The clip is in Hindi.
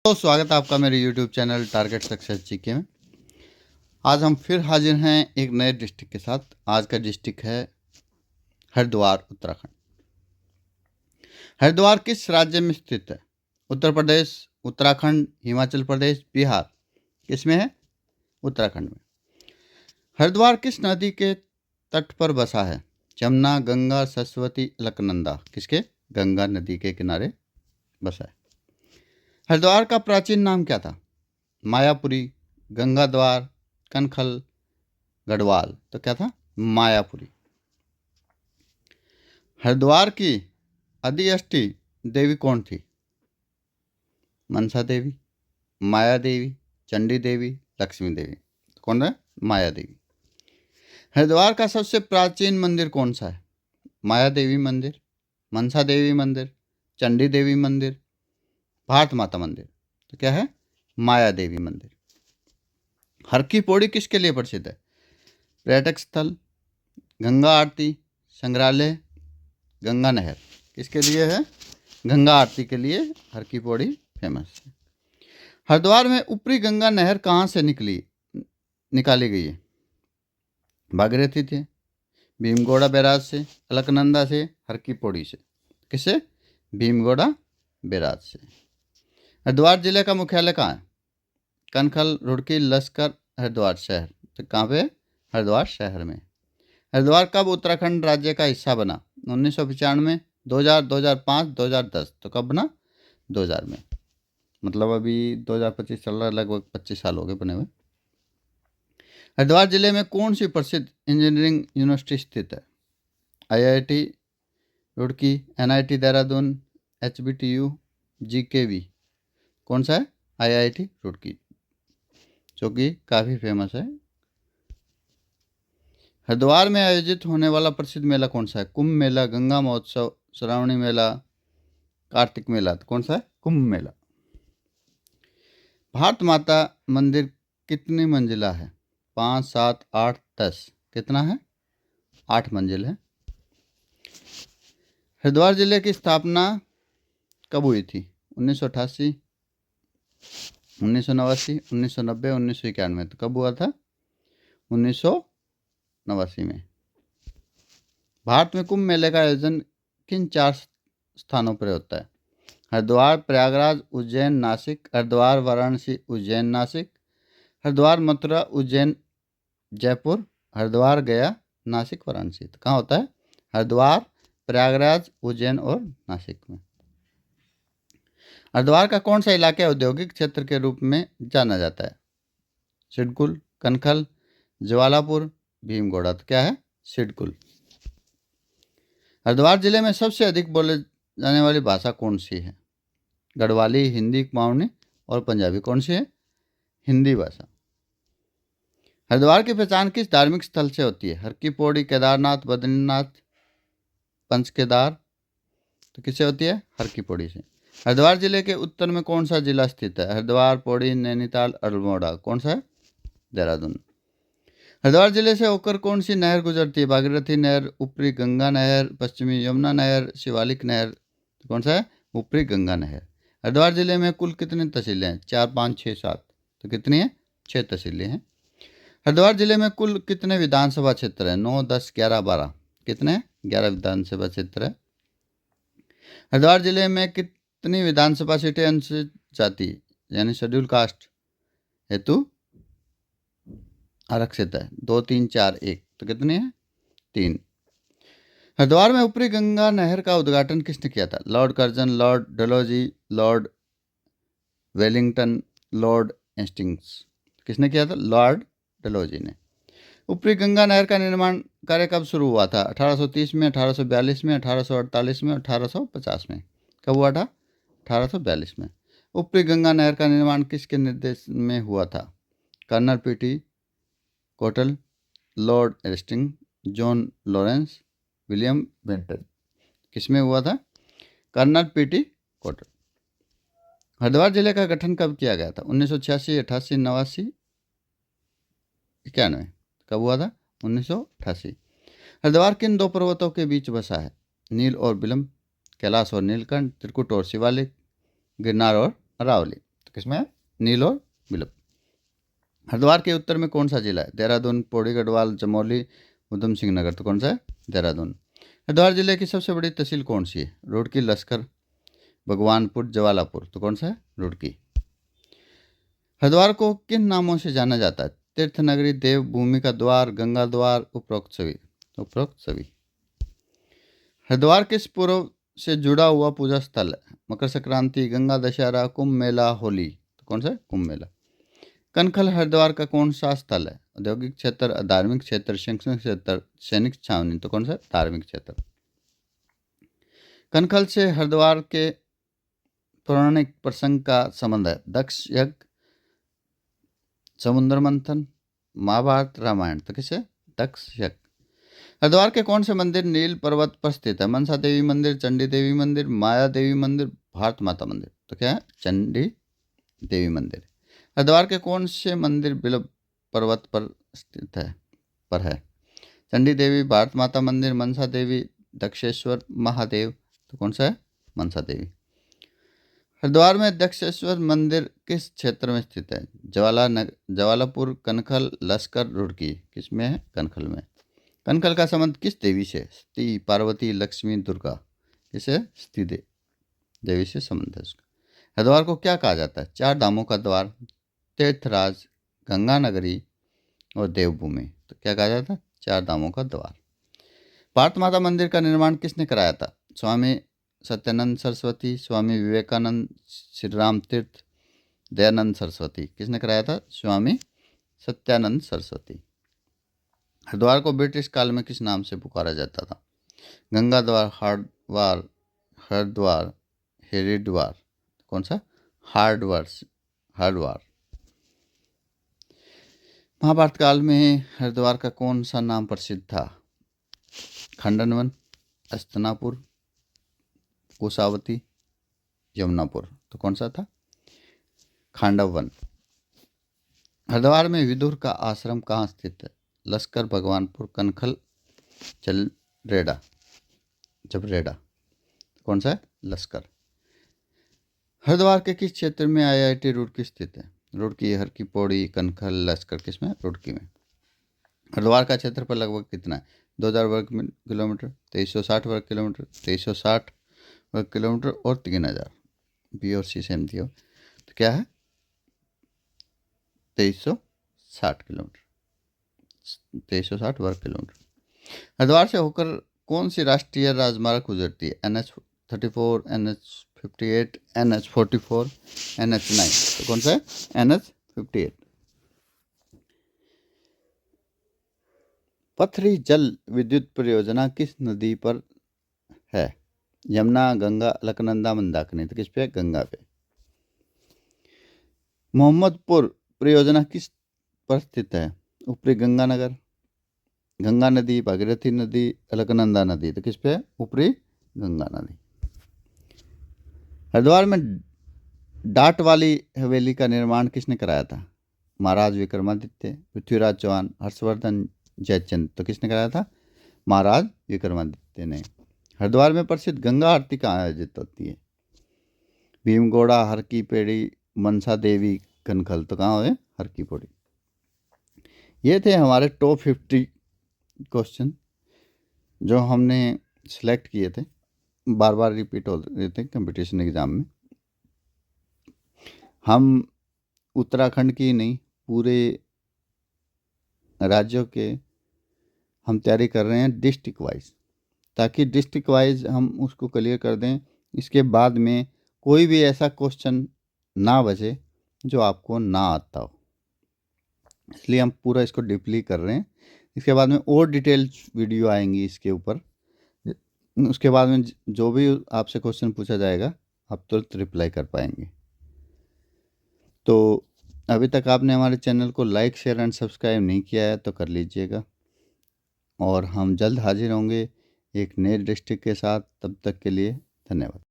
तो स्वागत है आपका मेरे YouTube channel target success GK में। आज हम फिर हाजिर हैं एक नए डिस्ट्रिक्ट के साथ। आज का डिस्ट्रिक्ट है हरिद्वार, उत्तराखंड। हरिद्वार किस राज्य में स्थित है? उत्तर प्रदेश, उत्तराखंड, हिमाचल प्रदेश, बिहार। किसमें है? उत्तराखंड में। हरिद्वार किस नदी के तट पर बसा है? जमुना, गंगा, सरस्वती, अलकनंदा। किसके? गंगा नदी के किनारे बसा है। हरिद्वार का प्राचीन नाम क्या था? मायापुरी, गंगाद्वार, कनखल, गढ़वाल। तो क्या था? मायापुरी। हरिद्वार की अधिष्ठी देवी कौन थी? मनसा देवी, माया देवी, चंडी देवी, लक्ष्मी देवी। कौन है? माया देवी। हरिद्वार का सबसे प्राचीन मंदिर कौन सा है? माया देवी मंदिर, मनसा देवी मंदिर, चंडी देवी मंदिर, भारत माता मंदिर। तो क्या है? माया देवी मंदिर। हर की पौड़ी किसके लिए प्रसिद्ध है? पर्यटक स्थल, गंगा आरती, संग्रहालय, गंगा नहर। किसके लिए है? गंगा आरती के लिए हर की पौड़ी फेमस है। हरिद्वार में ऊपरी गंगा नहर कहाँ से निकाली गई है? भागीरथी थे, भीमगोड़ा बैराज से, अलकनंदा से, हर की पौड़ी से। किससे? भीमगोड़ा बैराज से। हरिद्वार जिले का मुख्यालय कहाँ है? कनखल, रुड़की, लश्कर, हरिद्वार शहर। तो कहाँ पे? हरिद्वार शहर में। हरिद्वार कब उत्तराखंड राज्य का हिस्सा बना? 1995, 2000, 2005, 2010। तो कब बना? 2000 में। मतलब अभी 2025 चल रहा है, लगभग 25 साल हो गए बने हुए। हरिद्वार जिले में कौन सी प्रसिद्ध इंजीनियरिंग यूनिवर्सिटी स्थित है? IIT Roorkee, NIT Dehradun, HBTU, GKV. कौन सा है? आईआईटी रुड़की, जो कि काफ़ी फेमस है। हरिद्वार में आयोजित होने वाला प्रसिद्ध मेला कौन सा है? कुंभ मेला, गंगा महोत्सव, श्रावणी मेला, कार्तिक मेला। तो कौन सा है? कुंभ मेला। भारत माता मंदिर कितनी मंजिला है? 5, 7, 8, 10। कितना है? 8 मंजिल है। हरिद्वार जिले की स्थापना कब हुई थी? 1988, 1989, 1990, 1991। तो कब हुआ था? 1989 में। भारत में कुंभ मेले का आयोजन किन 4 स्थानों पर होता है? हरिद्वार, प्रयागराज, उज्जैन, नासिक। हरिद्वार, वाराणसी, उज्जैन, नासिक। हरिद्वार, मथुरा, उज्जैन, जयपुर। हरिद्वार, गया, नासिक, वाराणसी। तो कहाँ होता है? हरिद्वार, प्रयागराज, उज्जैन और नासिक में। हरिद्वार का कौन सा इलाका औद्योगिक क्षेत्र के रूप में जाना जाता है? सिडकुल, कनखल, ज्वालापुर, भीमगोड़ा। तो क्या है? सिडकुल। हरिद्वार जिले में सबसे अधिक बोले जाने वाली भाषा कौन सी है? गढ़वाली, हिंदी, कुमाऊनी और पंजाबी। कौन सी है? हिंदी भाषा। हरिद्वार की पहचान किस धार्मिक स्थल से होती है? हर की पौड़ी, केदारनाथ, बद्रीनाथ, पंचकेदार। तो किससे होती है? हर की पौड़ी से। हरिद्वार जिले के उत्तर में कौन सा जिला स्थित है? हरिद्वार, पौड़ी, नैनीताल, अल्मोड़ा। कौन सा है? देहरादून। हरिद्वार जिले से होकर कौन सी नहर गुजरती है? भागीरथी नहर, ऊपरी गंगा नहर, पश्चिमी यमुना नहर, शिवालिक नहर। तो कौन सा है? ऊपरी गंगा नहर। हरिद्वार जिले में कुल कितनी तहसीलें हैं? 4, 5, 6, 7। तो कितनी है? 6 तहसीलें हैं। हरिद्वार जिले में कुल कितने विधानसभा क्षेत्र हैं? 9, 10, 11, 12। कितने? 11 विधानसभा क्षेत्र है। हरिद्वार जिले में कितनी विधानसभा सीटें अनुसूचित जाति यानी शेड्यूल कास्ट हेतु आरक्षित है? 2, 3, 4, 1। तो कितनी है? 3। हरिद्वार में ऊपरी गंगा नहर का उद्घाटन किसने किया था? Lord Curzon, Lord Dalhousie, Lord Wellington, Lord Hastings. किसने किया था? लॉर्ड डलहौजी ने। ऊपरी गंगा नहर का निर्माण कार्य कब शुरू हुआ था? 1830 में, 1842 में, 1848 में, 1850 में। कब हुआ था? 1842 में। ऊपरी गंगा नहर का निर्माण किसके निर्देश में हुआ था? कर्नल पीटी कोटल, lord Hasting, John Lawrence, William Benton. किसमें हुआ था? Colonel PT Kotal. हरिद्वार जिले का गठन कब किया गया था? 1986, 88, 89, 91। कब हुआ था? 1988। हरिद्वार किन 2 पर्वतों के बीच बसा है? नील और बिलम, कैलाश और नीलकंठ, त्रिकुट और शिवालिक, गिरनार और अरावली। तो किसमें है? नील और बिलब। हरिद्वार के उत्तर में कौन सा जिला है? देहरादून, पौड़ी गढ़वाल, चमोली, उधम सिंह नगर। तो कौन सा है? देहरादून। हरिद्वार जिले की सबसे बड़ी तहसील कौन सी है? रुड़की, लश्कर, भगवानपुर, जवालापुर। तो कौन सा है? रुड़की। हरिद्वार को किन नामों से जाना जाता है? तीर्थ नगरी, देव भूमि का द्वार, गंगा द्वार, उपरोक्त सभी। उपरोक्त सभी। हरिद्वार किस पूर्व से जुड़ा हुआ पूजा स्थल है? मकर संक्रांति, गंगा दशहरा, कुंभ मेला, होली। तो कौन सा है? कुंभ मेला। कनखल हरिद्वार का कौन सा स्थल है? औद्योगिक क्षेत्र, धार्मिक क्षेत्र, शैक्षणिक क्षेत्र, सैनिक छावनी। तो कौन सा? धार्मिक क्षेत्र। कनखल से हरिद्वार के पौराणिक प्रसंग का संबंध है? दक्ष यज्ञ, समुद्र मंथन, महाभारत, रामायण। तो किसे? दक्ष यज्ञ। हरिद्वार के कौन से मंदिर नील पर्वत पर स्थित है? मनसा देवी मंदिर, चंडी देवी मंदिर, माया देवी मंदिर, भारत माता मंदिर। तो क्या है? चंडी देवी मंदिर। हरिद्वार के कौन से मंदिर बिलब पर्वत पर स्थित है? चंडी देवी, भारत माता मंदिर, मनसा देवी, दक्षेश्वर महादेव। तो कौन सा है? मनसा देवी। हरिद्वार में दक्षेश्वर मंदिर किस क्षेत्र में स्थित है? जवालापुर, कनखल, लश्कर, रुड़की। किस में है? कनखल में। कनखल का संबंध किस देवी से? सती, पार्वती, लक्ष्मी, दुर्गा। इसे सती देवी से संबंध है उसका। हरिद्वार को क्या कहा जाता है? चार धामों का द्वार, तीर्थराज, गंगा नगरी और देवभूमि। तो क्या कहा जाता है? चार धामों का द्वार। भारत माता मंदिर का निर्माण किसने कराया था? स्वामी सत्यानंद सरस्वती, स्वामी विवेकानंद, श्री राम तीर्थ, दयानंद सरस्वती। किसने कराया था? स्वामी सत्यानंद सरस्वती। हरिद्वार को ब्रिटिश काल में किस नाम से पुकारा जाता था? गंगा द्वार, हार्डवार, हरिद्वार, हरिद्वार। कौन सा? हरिद्वार। महाभारत काल में हरिद्वार का कौन सा नाम प्रसिद्ध था? खंडन वन, हस्तिनापुर, कुशावती, यमुनापुर। तो कौन सा था? खांडव वन। हरिद्वार में विदुर का आश्रम कहाँ स्थित है? लश्कर, भगवानपुर, कनखल, जबरेड़ा। कौन सा है? लश्कर। हरिद्वार के किस क्षेत्र में IIT रुड़की स्थित है? रुड़की, हर की पौड़ी, कनखल, लश्कर। किसमें? रुड़की में। हरिद्वार का क्षेत्रफल लगभग कितना है? 2000 वर्ग किलोमीटर, 2360 वर्ग किलोमीटर, 2360 वर्ग किलोमीटर और 3000। बी और सी सेम दिया तो क्या है? 2360 किलोमीटर, 2360 वर्ग किलोमीटर। हरिद्वार से होकर कौन सी राष्ट्रीय राजमार्ग गुजरती है? NH34, NH58, NH44, NH9। तो कौन सा है? NH58। पथरी जल विद्युत परियोजना किस नदी पर है? यमुना, गंगा, अलकनंदा, मंदाकिनी। तो किस पे? गंगा पे। मोहम्मदपुर परियोजना किस पर स्थित है? ऊपरी गंगानगर, गंगा नदी, भागीरथी नदी, अलकनंदा नदी। तो किस पे? ऊपरी गंगा नदी। हरिद्वार में डाट वाली हवेली का निर्माण किसने कराया था? महाराज विक्रमादित्य, पृथ्वीराज चौहान, हर्षवर्धन, जयचंद। तो किसने कराया था? महाराज विक्रमादित्य ने। हरिद्वार में प्रसिद्ध गंगा आरती कहाँ आयोजित होती है? भीमगोड़ा, हर की पेड़ी, मनसा देवी, कनखल। तो कहाँ है? हर की पौड़ी। ये थे हमारे टॉप 50 क्वेश्चन जो हमने सिलेक्ट किए थे, बार बार रिपीट हो रहे थे कंपटीशन एग्ज़ाम में। हम उत्तराखंड की नहीं, पूरे राज्यों के हम तैयारी कर रहे हैं डिस्ट्रिक्ट वाइज, ताकि डिस्ट्रिक्ट वाइज हम उसको क्लियर कर दें। इसके बाद में कोई भी ऐसा क्वेश्चन ना बचे जो आपको ना आता हो, इसलिए हम पूरा इसको डीपली कर रहे हैं। इसके बाद में और डिटेल वीडियो आएंगी इसके ऊपर। उसके बाद में जो भी आपसे क्वेश्चन पूछा जाएगा आप तुरंत रिप्लाई कर पाएंगे। तो अभी तक आपने हमारे चैनल को लाइक, शेयर एंड सब्सक्राइब नहीं किया है तो कर लीजिएगा, और हम जल्द हाजिर होंगे एक नए डिस्ट्रिक्ट के साथ। तब तक के लिए धन्यवाद।